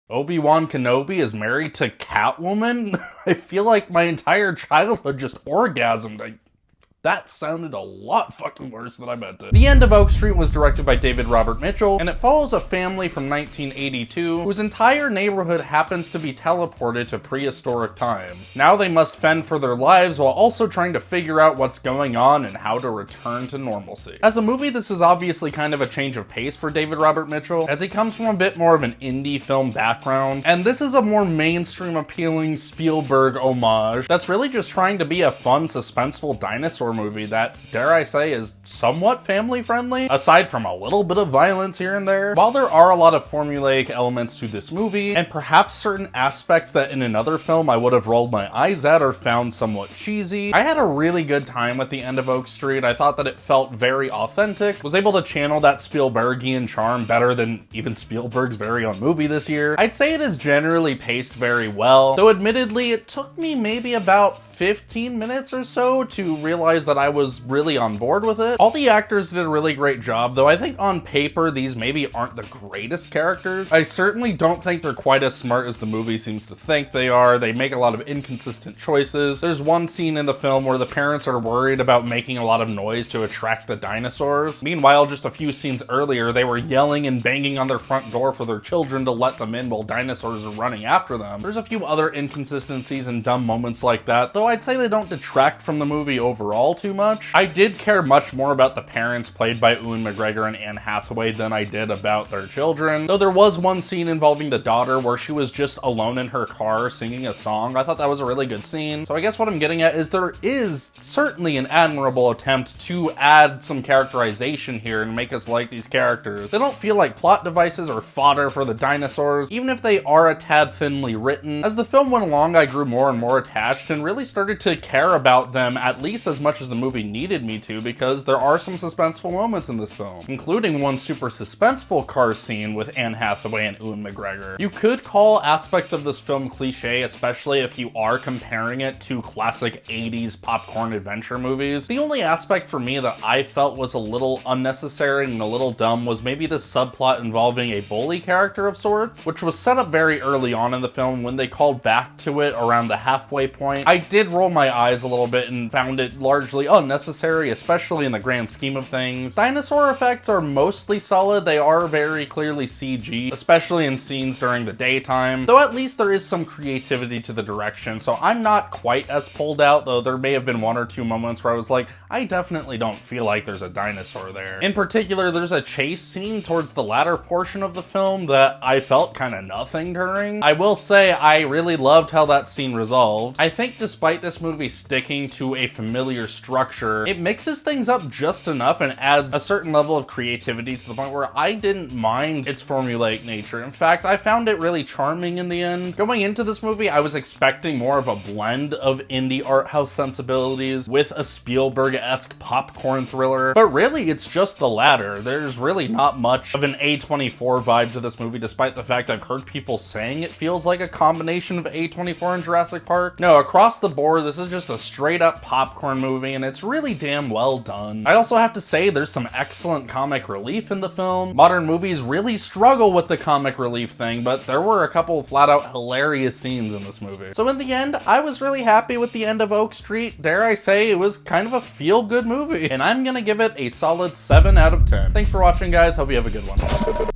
Obi-Wan Kenobi is married to Catwoman? I feel like my entire childhood just orgasmed. That sounded a lot fucking worse than I meant it. The End of Oak Street was directed by David Robert Mitchell, and it follows a family from 1982 whose entire neighborhood happens to be teleported to prehistoric times. Now they must fend for their lives while also trying to figure out what's going on and how to return to normalcy. As a movie, this is obviously kind of a change of pace for David Robert Mitchell, as he comes from a bit more of an indie film background, and this is a more mainstream appealing Spielberg homage that's really just trying to be a fun, suspenseful dinosaur movie that, dare I say, is somewhat family friendly, aside from a little bit of violence here and there. While there are a lot of formulaic elements to this movie, and perhaps certain aspects that in another film I would have rolled my eyes at or found somewhat cheesy, I had a really good time at The End of Oak Street. I thought that it felt very authentic, was able to channel that Spielbergian charm better than even Spielberg's very own movie this year. I'd say it is generally paced very well, though admittedly it took me maybe about 15 minutes or so to realize that I was really on board with it. All the actors did a really great job, though I think on paper these maybe aren't the greatest characters. I certainly don't think they're quite as smart as the movie seems to think they are. They make a lot of inconsistent choices. There's one scene in the film where the parents are worried about making a lot of noise to attract the dinosaurs. Meanwhile, just a few scenes earlier, they were yelling and banging on their front door for their children to let them in while dinosaurs are running after them. There's a few other inconsistencies and dumb moments like that, though I'd say they don't detract from the movie overall too much. I did care much more about the parents played by Ewan McGregor and Anne Hathaway than I did about their children, though there was one scene involving the daughter where she was just alone in her car singing a song. I thought that was a really good scene. So I guess what I'm getting at is there is certainly an admirable attempt to add some characterization here and make us like these characters. They don't feel like plot devices or fodder for the dinosaurs, even if they are a tad thinly written. As the film went along, I grew more and more attached and really started to care about them at least as much as the movie needed me to, because there are some suspenseful moments in this film, including one super suspenseful car scene with Anne Hathaway and Ewan McGregor. You could call aspects of this film cliche, especially if you are comparing it to classic 80s popcorn adventure movies. The only aspect for me that I felt was a little unnecessary and a little dumb was maybe the subplot involving a bully character of sorts, which was set up very early on in the film. When they called back to it around the halfway point, I did roll my eyes a little bit and found it largely unnecessary, especially in the grand scheme of things. Dinosaur effects are mostly solid. They are very clearly CG, especially in scenes during the daytime, though at least there is some creativity to the direction, so I'm not quite as pulled out, though there may have been one or two moments where I was like, I definitely don't feel like there's a dinosaur there. In particular, there's a chase scene towards the latter portion of the film that I felt kind of nothing during. I will say I really loved how that scene resolved. I think despite this movie sticking to a familiar structure, it mixes things up just enough and adds a certain level of creativity to the point where I didn't mind its formulaic nature. In fact, I found it really charming in the end. Going into this movie, I was expecting more of a blend of indie art house sensibilities with a Spielberg-esque popcorn thriller, but really it's just the latter. There's really not much of an A24 vibe to this movie, despite the fact I've heard people saying it feels like a combination of A24 and Jurassic Park. No, across the board, this is just a straight up popcorn movie, and it's really damn well done. I also have to say there's some excellent comic relief in the film. Modern movies really struggle with the comic relief thing, but there were a couple flat out hilarious scenes in this movie. So in the end, I was really happy with The End of Oak Street. Dare I say, it was kind of a feel-good movie, and I'm gonna give it a solid 7 out of 10. Thanks for watching, guys. Hope you have a good one.